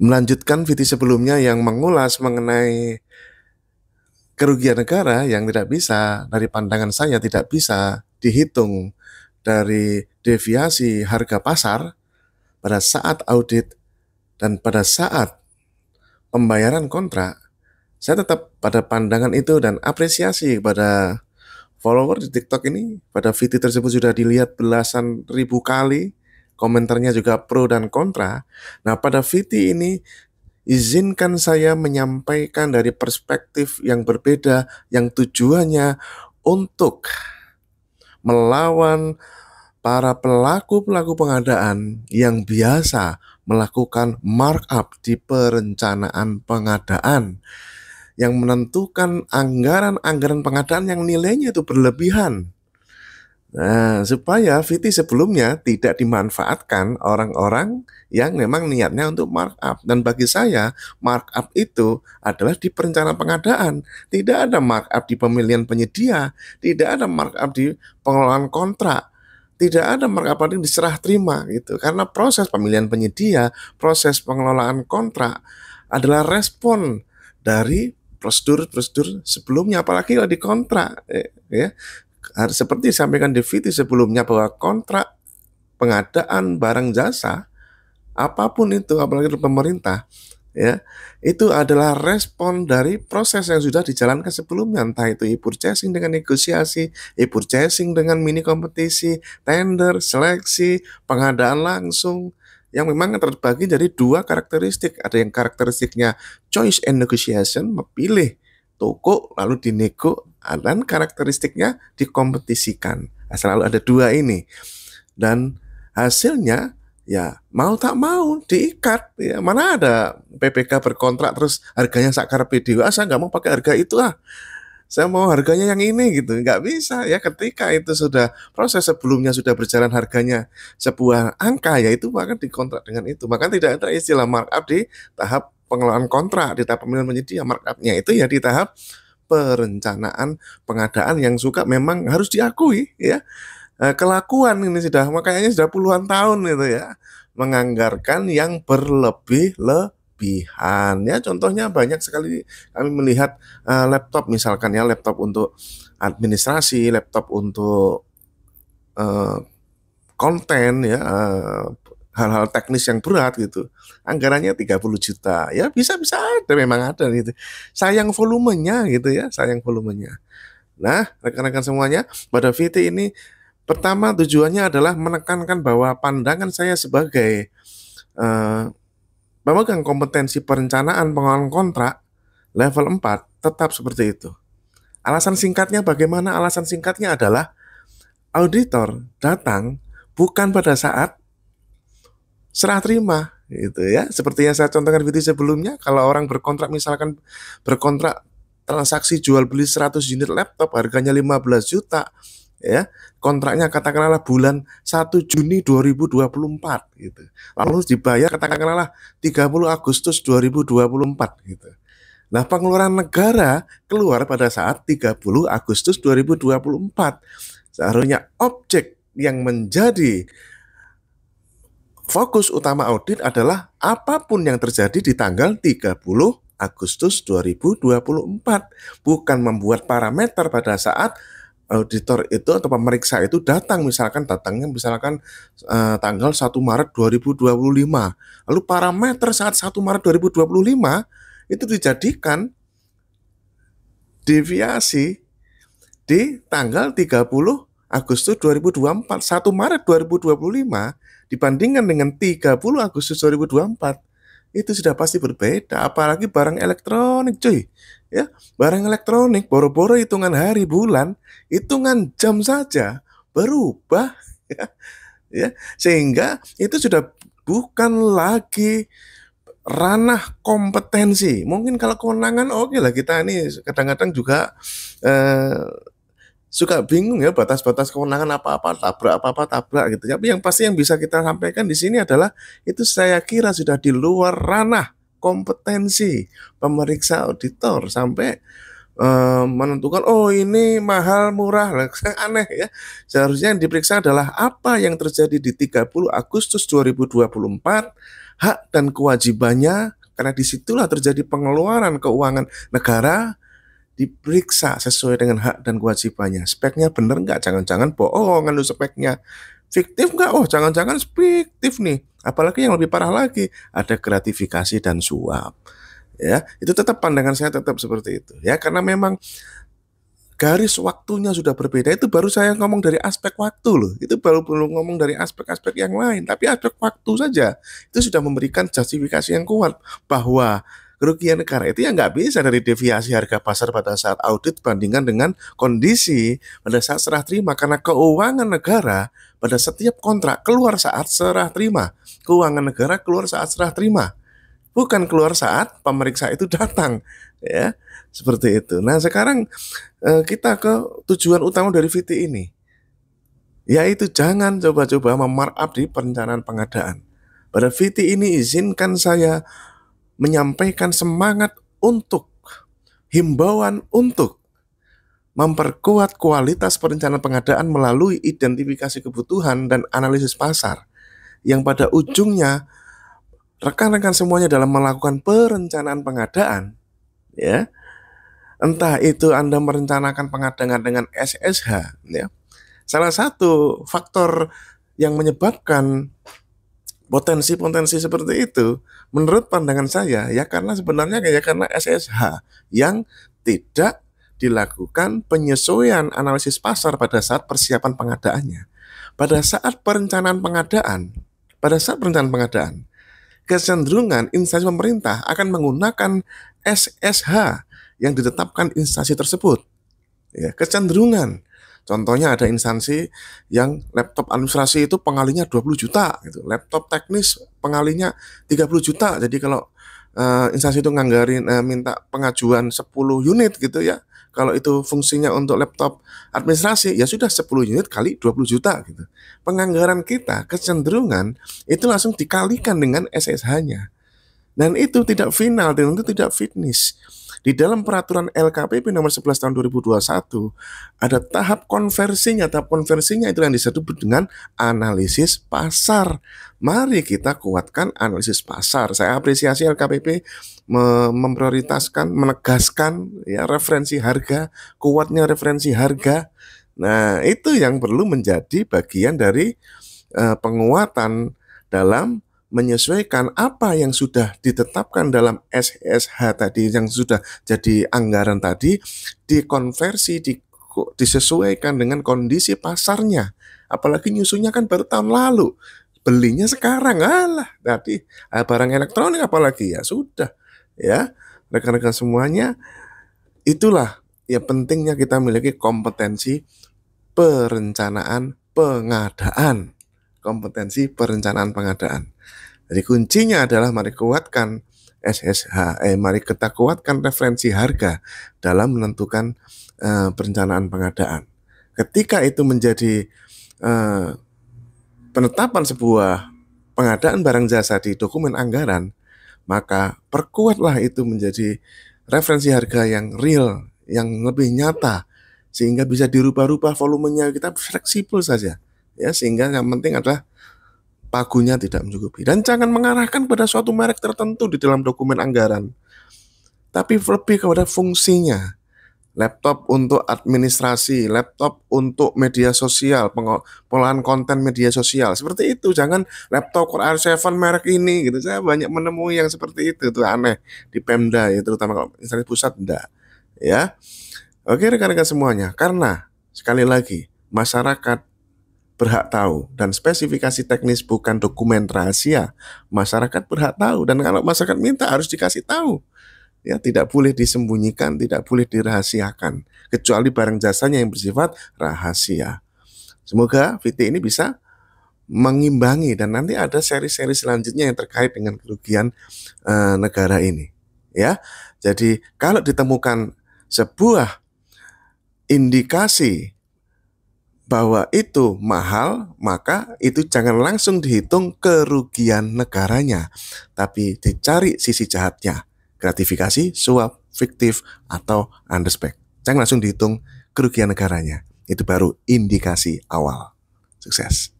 melanjutkan VT sebelumnya yang mengulas mengenai kerugian negara yang tidak bisa, dari pandangan saya tidak bisa dihitung dari deviasi harga pasar pada saat audit dan pada saat pembayaran kontrak. Saya tetap pada pandangan itu dan apresiasi kepada follower di TikTok ini. Pada VT tersebut sudah dilihat belasan ribu kali, komentarnya juga pro dan kontra. Nah, pada VT ini izinkan saya menyampaikan dari perspektif yang berbeda, yang tujuannya untuk melawan para pelaku-pelaku pengadaan yang biasa melakukan markup di perencanaan pengadaan, yang menentukan anggaran-anggaran pengadaan yang nilainya itu berlebihan. Nah, supaya VT sebelumnya tidak dimanfaatkan orang-orang yang memang niatnya untuk markup. Dan bagi saya, markup itu adalah di perencanaan pengadaan. Tidak ada markup di pemilihan penyedia, tidak ada markup di pengelolaan kontrak, tidak ada markup di serah terima gitu. Karena proses pemilihan penyedia, proses pengelolaan kontrak adalah respon dari prosedur-prosedur sebelumnya, apalagi kalau di kontrak, ya. Seperti disampaikan di VT sebelumnya bahwa kontrak pengadaan barang jasa apapun itu, apalagi dari pemerintah, ya, itu adalah respon dari proses yang sudah dijalankan sebelumnya, entah itu e-purchasing dengan negosiasi, e-purchasing dengan mini kompetisi, tender, seleksi, pengadaan langsung, yang memang terbagi dari dua karakteristik. Ada yang karakteristiknya choice and negotiation, memilih toko lalu dinego, dan karakteristiknya dikompetisikan. Nah, selalu ada dua ini. Dan hasilnya ya mau tak mau diikat. Ya, mana ada PPK berkontrak terus harganya sakar PDW, saya nggak mau pakai harga itu saya mau harganya yang ini gitu. Nggak bisa ya, ketika itu sudah proses sebelumnya sudah berjalan harganya sebuah angka, ya itu maka dikontrak dengan itu. Maka tidak ada istilah markup di tahap pengelolaan kontrak, di tahap pemilihan penyedia. Markupnya itu ya di tahap perencanaan pengadaan yang suka memang harus diakui ya. Kelakuan ini sudah makanya sudah puluhan tahun itu ya, menganggarkan yang berlebih-lebihan ya. Contohnya banyak sekali kami melihat laptop misalkan ya, laptop untuk administrasi, laptop untuk uh, konten ya, hal-hal teknis yang berat gitu. Anggarannya 30 juta. Ya bisa-bisa ada, memang ada gitu. Sayang volumenya gitu ya, sayang volumenya. Nah, rekan-rekan semuanya, pada VT ini pertama tujuannya adalah menekankan bahwa pandangan saya sebagai eh, pemegang kompetensi perencanaan pengelolaan kontrak level 4 tetap seperti itu. Alasan singkatnya bagaimana? Alasan singkatnya adalah auditor datang bukan pada saat serah terima gitu ya. Seperti yang saya contohkan video sebelumnya, kalau orang berkontrak misalkan berkontrak transaksi jual beli 100 unit laptop harganya 15 juta ya. Kontraknya katakanlah bulan 1 Juni 2024 gitu. Lalu dibayar katakanlah 30 Agustus 2024 gitu. Nah, pengeluaran negara keluar pada saat 30 Agustus 2024. Seharusnya objek yang menjadi fokus utama audit adalah apapun yang terjadi di tanggal 30 Agustus 2024, bukan membuat parameter pada saat auditor itu atau pemeriksa itu datangnya misalkan tanggal 1 Maret 2025. Lalu parameter saat 1 Maret 2025 itu dijadikan deviasi di tanggal 30 Agustus 2024, 1 Maret 2025 dibandingkan dengan 30 Agustus 2024, itu sudah pasti berbeda. Apalagi barang elektronik cuy ya, barang elektronik boro-boro hitungan hari bulan, hitungan jam saja berubah ya, ya. Sehingga itu sudah bukan lagi ranah kompetensi. Mungkin kalau kewenangan oke lah, kita ini kadang-kadang juga suka bingung ya, batas-batas kewenangan apa-apa tabrak gitu. Tapi yang pasti yang bisa kita sampaikan di sini adalah itu saya kira sudah di luar ranah kompetensi pemeriksa auditor sampai menentukan, oh ini mahal murah, aneh ya. Seharusnya yang diperiksa adalah apa yang terjadi di 30 Agustus 2024, hak dan kewajibannya, karena disitulah terjadi pengeluaran keuangan negara, diperiksa sesuai dengan hak dan kewajibannya. Speknya bener nggak? Jangan-jangan bohong kan speknya. Fiktif nggak? Oh, jangan-jangan fiktif nih. Apalagi yang lebih parah lagi, ada gratifikasi dan suap. Ya, itu tetap pandangan saya tetap seperti itu. Ya, karena memang garis waktunya sudah berbeda. Itu baru saya ngomong dari aspek waktu loh. Itu baru belum ngomong dari aspek-aspek yang lain. Tapi aspek waktu saja itu sudah memberikan justifikasi yang kuat bahwa kerugian negara itu ya nggak bisa dari deviasi harga pasar pada saat audit bandingkan dengan kondisi pada saat serah terima, karena keuangan negara pada setiap kontrak keluar saat serah terima. Keuangan negara keluar saat serah terima, bukan keluar saat pemeriksa itu datang, ya seperti itu. Nah sekarang kita ke tujuan utama dari VT ini, yaitu jangan coba-coba memarkup di perencanaan pengadaan. Pada VT ini izinkan saya menyampaikan semangat untuk himbauan untuk memperkuat kualitas perencanaan pengadaan melalui identifikasi kebutuhan dan analisis pasar, yang pada ujungnya rekan-rekan semuanya dalam melakukan perencanaan pengadaan, ya, entah itu Anda merencanakan pengadaan dengan SSH, ya, salah satu faktor yang menyebabkan potensi-potensi seperti itu, menurut pandangan saya, ya karena sebenarnya karena SSH yang tidak dilakukan penyesuaian analisis pasar pada saat persiapan pengadaannya. Pada saat perencanaan pengadaan, kecenderungan instansi pemerintah akan menggunakan SSH yang ditetapkan instansi tersebut. Ya, kecenderungan. Contohnya ada instansi yang laptop administrasi itu pengalinya 20 juta gitu. Laptop teknis pengalinya 30 juta. Jadi kalau instansi itu nganggarin minta pengajuan 10 unit gitu ya. Kalau itu fungsinya untuk laptop administrasi, ya sudah 10 unit kali 20 juta gitu. Penganggaran kita kecenderungan itu langsung dikalikan dengan SSH-nya. Dan itu tidak final, dan itu tidak finish. Di dalam peraturan LKPP nomor 11 tahun 2021 ada tahap konversinya. Tahap konversinya itu yang disebut dengan analisis pasar. Mari kita kuatkan analisis pasar. Saya apresiasi LKPP memprioritaskan, menegaskan ya referensi harga, kuatnya referensi harga. Nah, itu yang perlu menjadi bagian dari penguatan dalam menyesuaikan apa yang sudah ditetapkan dalam SSH tadi, yang sudah jadi anggaran tadi, dikonversi, disesuaikan dengan kondisi pasarnya. Apalagi nyusunya kan baru tahun lalu, belinya sekarang, tadi barang elektronik apalagi, ya sudah, ya rekan-rekan semuanya, itulah ya pentingnya kita memiliki kompetensi perencanaan pengadaan. Kompetensi perencanaan pengadaan. Jadi kuncinya adalah mari kuatkan SSH, mari kita kuatkan referensi harga dalam menentukan perencanaan pengadaan. Ketika itu menjadi penetapan sebuah pengadaan barang jasa di dokumen anggaran, maka perkuatlah itu menjadi referensi harga yang real, yang lebih nyata, sehingga bisa dirubah-rubah volumenya, kita fleksibel saja. Ya, sehingga yang penting adalah pagunya tidak mencukupi. Dan jangan mengarahkan pada suatu merek tertentu di dalam dokumen anggaran, tapi lebih kepada fungsinya. Laptop untuk administrasi, laptop untuk media sosial, pengolahan konten media sosial, seperti itu. Jangan laptop Core i7 merek ini gitu. Saya banyak menemui yang seperti itu aneh di Pemda ya, terutama kalau instansi pusat enggak. Ya. Oke rekan-rekan semuanya, karena sekali lagi masyarakat berhak tahu, dan spesifikasi teknis bukan dokumen rahasia. Masyarakat berhak tahu, dan kalau masyarakat minta harus dikasih tahu. Ya, tidak boleh disembunyikan, tidak boleh dirahasiakan, kecuali barang jasanya yang bersifat rahasia. Semoga VT ini bisa mengimbangi, dan nanti ada seri-seri selanjutnya yang terkait dengan kerugian negara ini. Ya, jadi kalau ditemukan sebuah indikasi bahwa itu mahal, maka itu jangan langsung dihitung kerugian negaranya, tapi dicari sisi jahatnya, gratifikasi, suap, fiktif, atau underspec. Jangan langsung dihitung kerugian negaranya. Itu baru indikasi awal. Sukses.